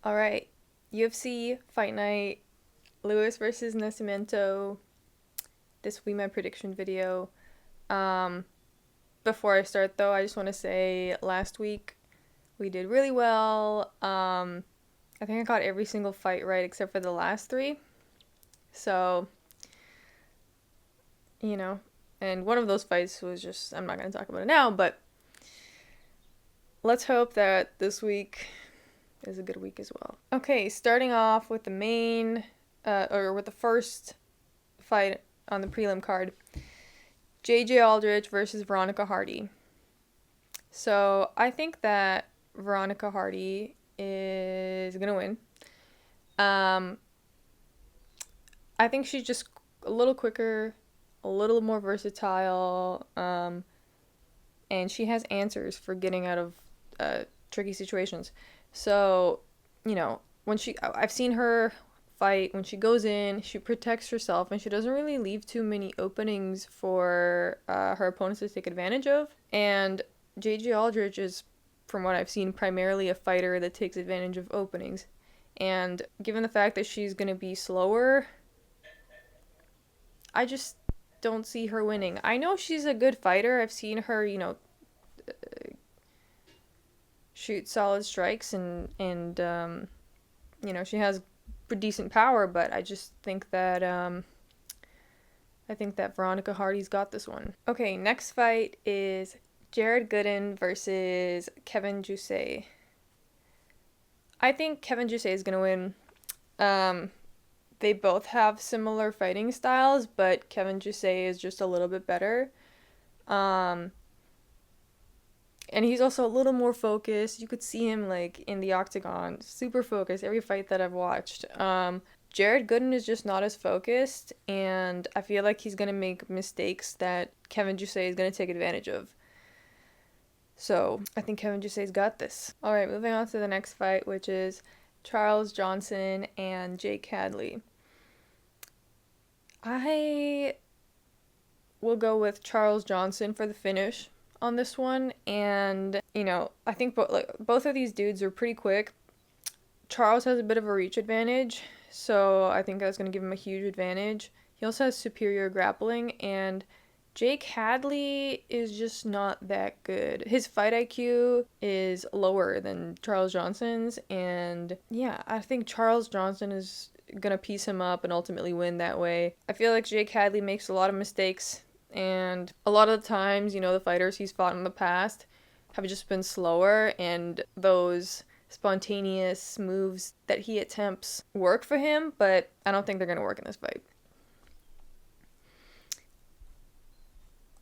All right, UFC Fight Night, Lewis versus Nascimento. This will be my prediction video. Um, Before I start though, I just want to say last week we did really well. I think I got every single fight right except for the last three. So, you know, and one of those fights was just, I'm not going to talk about it now, but let's hope that this week is a good week as well. Okay, starting off with the main, or with the first fight on the prelim card, JJ Aldrich versus Veronica Hardy. So I think that Veronica Hardy is gonna win. Um, I think she's just a little quicker, a little more versatile, and she has answers for getting out of tricky situations. So, I've seen her fight, when she goes in, she protects herself and she doesn't really leave too many openings for her opponents to take advantage of. And JJ Aldrich is, from what I've seen, primarily a fighter that takes advantage of openings. And given the fact that she's going to be slower, I just don't see her winning. I know she's a good fighter. I've seen her, shoot solid strikes and she has decent power, but I just think that Veronica Hardy's got this one. Okay, next fight is Jared Gooden versus Kevin Jousset. I think Kevin Jousset is gonna win. They both have similar fighting styles, but Kevin Jousset is just a little bit better. And he's also a little more focused. You could see him like in the octagon, super focused every fight that I've watched. Jared Gooden is just not as focused, and I feel like he's gonna make mistakes that Kevin Jousset is gonna take advantage of. So I think Kevin Jousset's got this. All right, moving on to the next fight, which is Charles Johnson and Jake Hadley. I will go with Charles Johnson for the finish on this one, and I think both of these dudes are pretty quick. Charles has a bit of a reach advantage, so I think that's going to give him a huge advantage. He also has superior grappling, and Jake Hadley is just not that good. His fight IQ is lower than Charles Johnson's, and yeah, I think Charles Johnson is gonna piece him up and ultimately win that way. I feel like Jake Hadley makes a lot of mistakes, and a lot of the times, the fighters he's fought in the past have just been slower, and those spontaneous moves that he attempts work for him, but I don't think they're gonna work in this fight.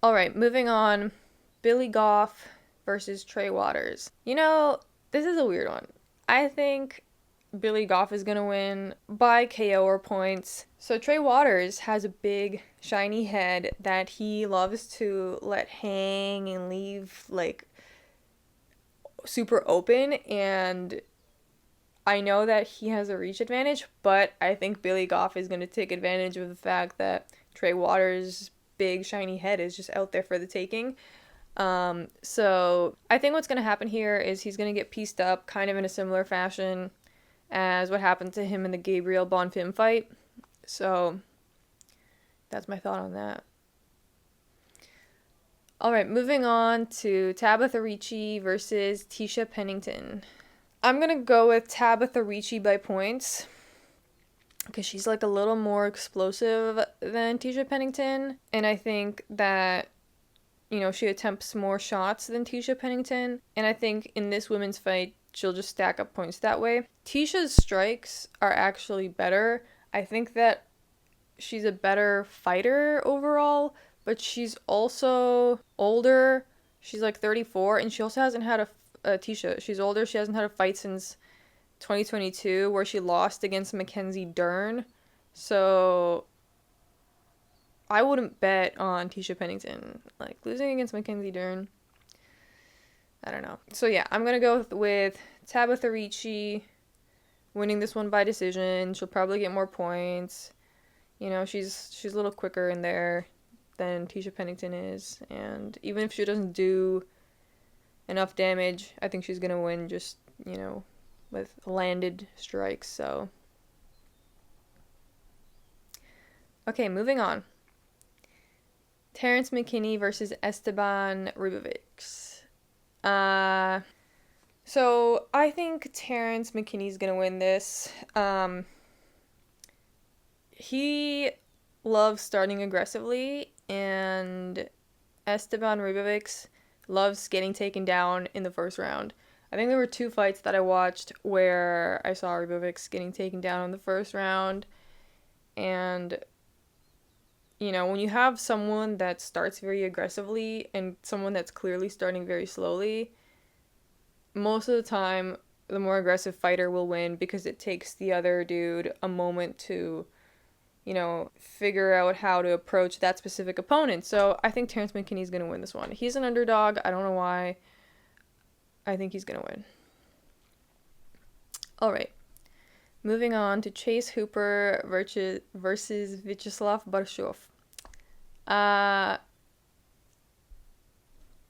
All right, moving on. Billy Goff versus Trey Waters. This is a weird one. I think Billy Goff is going to win by KO or points. So Trey Waters has a big, shiny head that he loves to let hang and leave, like, super open. And I know that he has a reach advantage, but I think Billy Goff is going to take advantage of the fact that Trey Waters' big, shiny head is just out there for the taking. So I think what's going to happen here is he's going to get pieced up kind of in a similar fashion as what happened to him in the Gabriel Bonfim fight. So that's my thought on that. All right, moving on to Tabitha Ricci versus Tecia Pennington. I'm going to go with Tabitha Ricci by points because she's like a little more explosive than Tecia Pennington, and I think that she attempts more shots than Tecia Pennington, and I think in this women's fight she'll just stack up points that way. Ticia's strikes are actually better. I think that she's a better fighter overall, but she's also older. She's like 34, and she also hasn't had Tecia. She's older. She hasn't had a fight since 2022, where she lost against Mackenzie Dern. So I wouldn't bet on Tecia Pennington. Like, losing against Mackenzie Dern, I don't know. So yeah, I'm gonna go with Tabitha Ricci winning this one by decision. She'll probably get more points. She's a little quicker in there than Tecia Pennington is, and even if she doesn't do enough damage, I think she's gonna win just with landed strikes, so. Okay, moving on. Terrence McKinney versus Esteban Ribovics. So I think Terrence McKinney's gonna win this. He loves starting aggressively, and Esteban Ribovics loves getting taken down in the first round. I think there were 2 fights that I watched where I saw Ribovics getting taken down in the first round, and you know, when you have someone that starts very aggressively and someone that's clearly starting very slowly, most of the time, the more aggressive fighter will win because it takes the other dude a moment to, you know, figure out how to approach that specific opponent. So I think Terrence McKinney's going to win this one. He's an underdog. I don't know why. I think he's going to win. All right. Moving on to Chase Hooper versus Viacheslav Borschev. I'm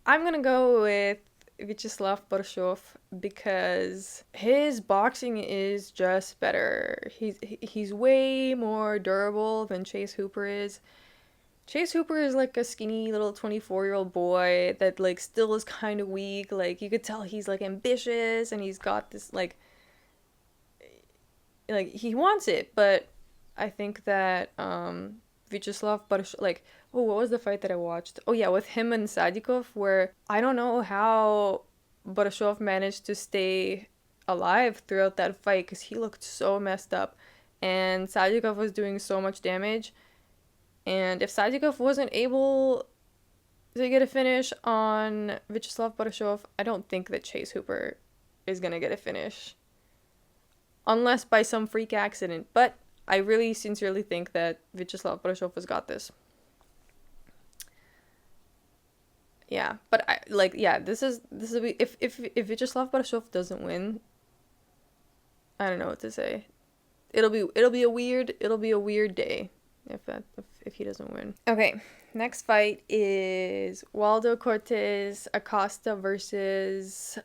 going to go with Viacheslav Borschev because his boxing is just better. He's way more durable than Chase Hooper is. Chase Hooper is like a skinny little 24-year-old boy that like still is kind of weak. Like you could tell he's like ambitious and he's got this like he wants it, but I think that Viacheslav Borschev, like, oh, what was the fight that I watched? Oh yeah, with him and Sadikov, where I don't know how Borschev managed to stay alive throughout that fight because he looked so messed up, and Sadikov was doing so much damage, and if Sadikov wasn't able to get a finish on Viacheslav Borschev, I don't think that Chase Hooper is gonna get a finish. Unless by some freak accident. But I really sincerely think that Viacheslav Borschev has got this. Yeah, but this is if Viacheslav Borschev doesn't win, I don't know what to say. It'll be a weird day if he doesn't win. Okay, next fight is Waldo Cortes-Acosta versus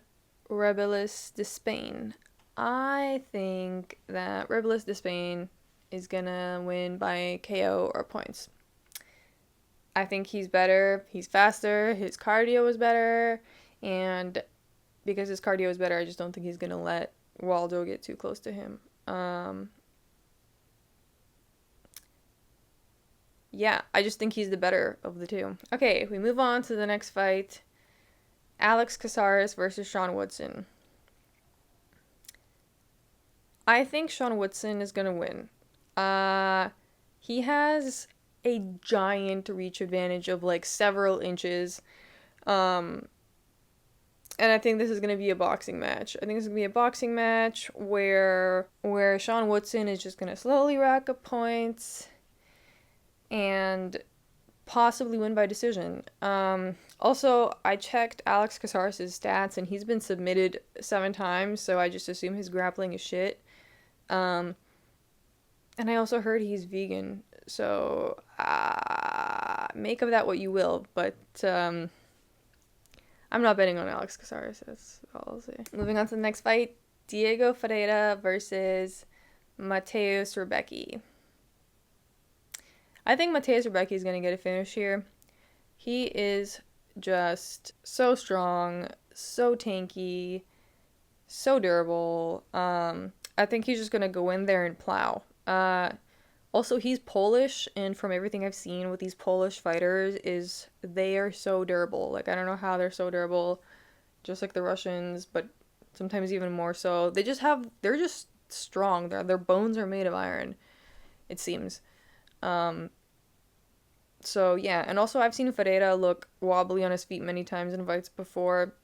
Rebelis Despaigne. I think that Rebelis Despaigne is gonna win by KO or points. I think he's better, he's faster, his cardio is better, and because his cardio is better, I just don't think he's gonna let Waldo get too close to him. Yeah, I just think he's the better of the two. Okay, we move on to the next fight. Alex Cacares versus Sean Woodson. I think Sean Woodson is going to win. He has a giant reach advantage of like several inches. And I think this is going to be a boxing match. I think this is going to be a boxing match where Sean Woodson is just going to slowly rack up points and possibly win by decision. Also, I checked Alex Cacares' stats and he's been submitted 7 times, so I just assume his grappling is shit. And I also heard he's vegan, so make of that what you will, but I'm not betting on Alex Cacares, that's all I'll say. Moving on to the next fight, Diego Ferreira versus Mateusz Rebecki. I think Mateusz Rebecki is going to get a finish here. He is just so strong, so tanky, so durable. I think he's just going to go in there and plow. Also, he's Polish, and from everything I've seen with these Polish fighters is they are so durable. Like, I don't know how they're so durable, just like the Russians, but sometimes even more so. They're just strong. Their bones are made of iron, it seems. So, yeah. And also, I've seen Ferreira look wobbly on his feet many times in fights before,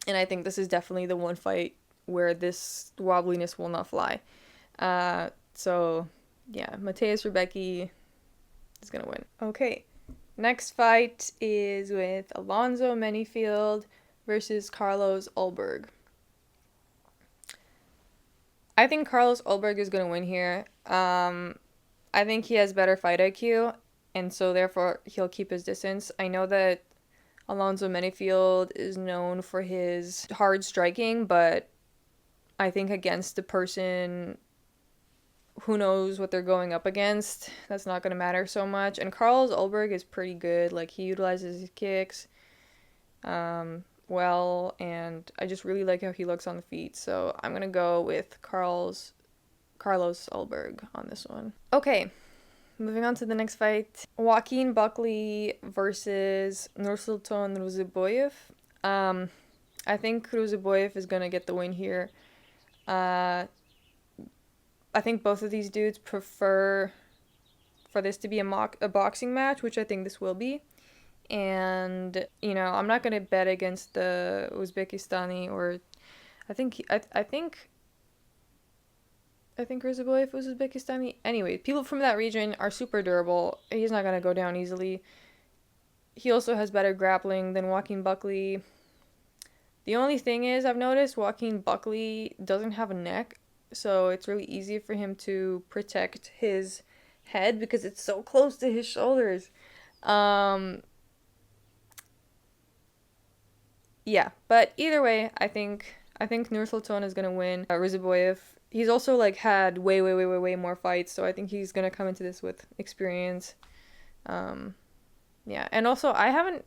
and I think this is definitely the one fight where this wobbliness will not fly. So, yeah, Mateusz Rebecki is going to win. Okay, next fight is with Alonzo Minefield versus Carlos Ulberg. I think Carlos Ulberg is going to win here. I think he has better fight IQ, and so therefore he'll keep his distance. I know that Alonzo Minefield is known for his hard striking, but I think against the person who knows what they're going up against, that's not going to matter so much. And Carlos Ulberg is pretty good. Like, he utilizes his kicks well, and I just really like how he looks on the feet. So I'm going to go with Carlos Ulberg on this one. Okay, moving on to the next fight. Joaquin Buckley versus Nursultan Ruziboyev. I think Ruziboyev is going to get the win here. I think both of these dudes prefer for this to be a boxing match, which I think this will be. And, you know, I'm not going to bet against the Uzbekistani, or I think Ribovics was Uzbekistani. Anyway, people from that region are super durable. He's not going to go down easily. He also has better grappling than Joaquin Buckley. The only thing is, I've noticed Joaquin Buckley doesn't have a neck, so it's really easy for him to protect his head because it's so close to his shoulders. Yeah, but either way, I think Nursultan is gonna win. Ribovics, he's also like had way more fights, so I think he's gonna come into this with experience. Yeah, and also I haven't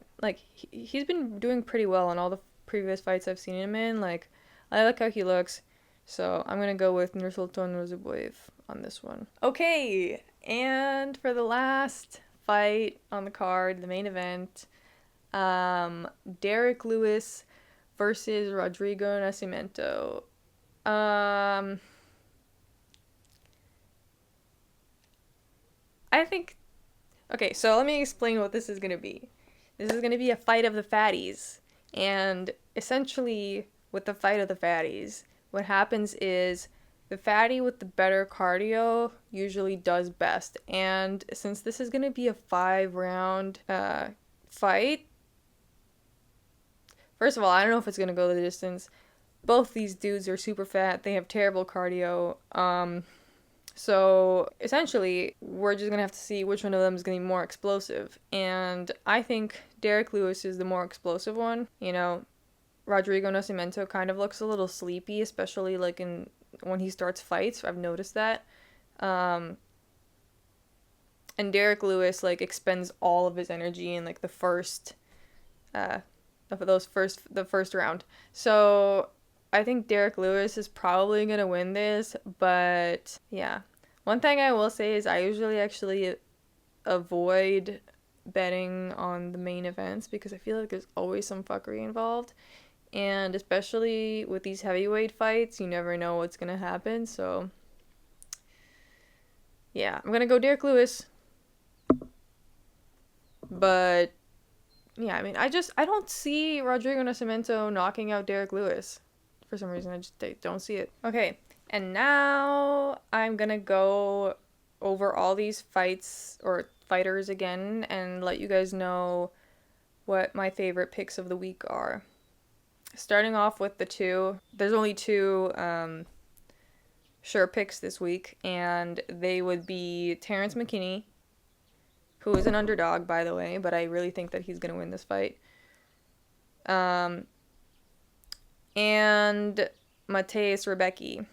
he's been doing pretty well in all the previous fights I've seen him in. Like, I like how he looks, so I'm gonna go with Nursultan Ruziboyev on this one. Okay, and for the last fight on the card, the main event, Derek Lewis versus Rodrigo Nascimento. I think, okay, so let me explain what this is going to be. This is going to be a fight of the fatties. And essentially, with the fight of the fatties, what happens is the fatty with the better cardio usually does best. And since this is going to be a 5-round fight, first of all, I don't know if it's going to go the distance. Both these dudes are super fat. They have terrible cardio. So essentially, we're just going to have to see which one of them is going to be more explosive. And I think Derek Lewis is the more explosive one. You know, Rodrigo Nascimento kind of looks a little sleepy, especially like when he starts fights. I've noticed that. And Derek Lewis like expends all of his energy in like the first round. So I think Derek Lewis is probably going to win this, but yeah. One thing I will say is I usually actually avoid betting on the main events because I feel like there's always some fuckery involved. And especially with these heavyweight fights, you never know what's going to happen. So yeah, I'm going to go Derek Lewis. But yeah, I mean, I don't see Rodrigo Nascimento knocking out Derek Lewis. For some reason, I just don't see it. Okay, and now I'm gonna go over all these fights or fighters again and let you guys know what my favorite picks of the week are. Starting off with there's only two sure picks this week, and they would be Terrence McKinney, who is an underdog, by the way, but I really think that he's going to win this fight. And Mateusz Rebecki.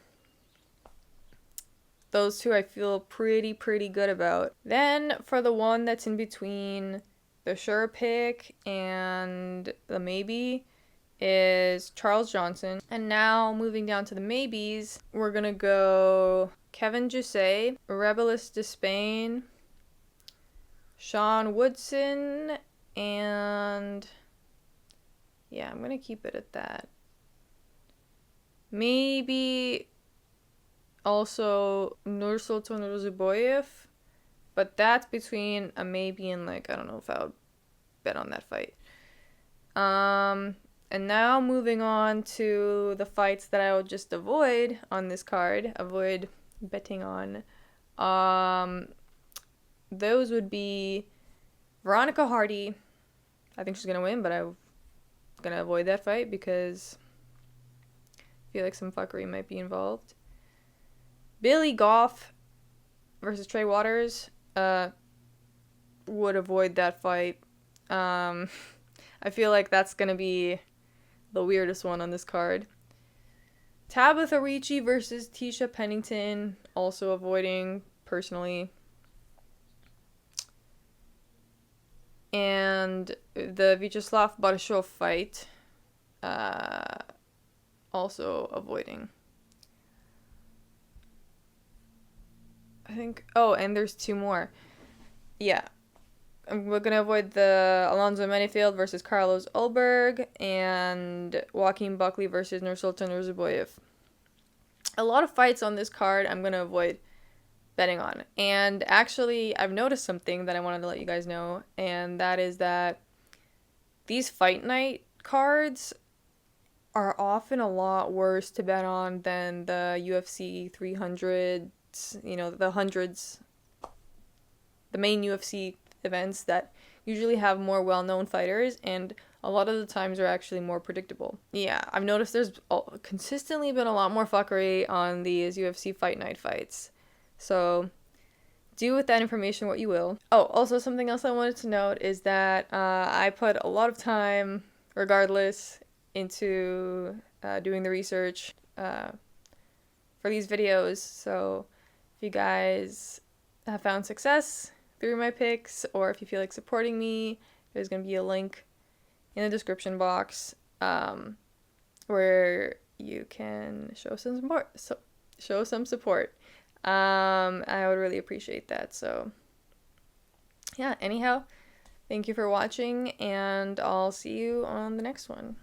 Those two I feel pretty good about. Then, for the one that's in between the sure pick and the maybe, is Charles Johnson. And now, moving down to the maybes, we're going to go Kevin Jousset, Rebelis Despaigne, Sean Woodson, and yeah, I'm going to keep it at that. Maybe also Nursultan Ruziboyev, but that's between a maybe and I don't know if I would bet on that fight. And now moving on to the fights that I would just avoid on this card, avoid betting on. Those would be Veronica Hardy. I think she's going to win, but I'm going to avoid that fight because I feel like some fuckery might be involved. Billy Goff versus Trey Waters. Would avoid that fight. I feel like that's going to be the weirdest one on this card. Tabitha Ricci versus Tecia Pennington, also avoiding personally. And the Viacheslav Borschev fight, also avoiding. I think, oh, and there's 2 more. Yeah. We're going to avoid the Alonzo Minefield versus Carlos Ulberg and Joaquin Buckley versus Nursultan Nazarbayev. A lot of fights on this card I'm going to avoid betting on. And actually, I've noticed something that I wanted to let you guys know, and that is that these fight night cards are often a lot worse to bet on than the UFC 300s, you know, the hundreds, the main UFC events that usually have more well-known fighters, and a lot of the times are actually more predictable. Yeah, I've noticed there's consistently been a lot more fuckery on these UFC fight night fights. So do with that information what you will. Oh, also something else I wanted to note is that I put a lot of time, regardless, into doing the research for these videos. So if you guys have found success through my picks, or if you feel like supporting me, there's going to be a link in the description box where you can show some support. I would really appreciate that. So yeah, anyhow, thank you for watching, and I'll see you on the next one.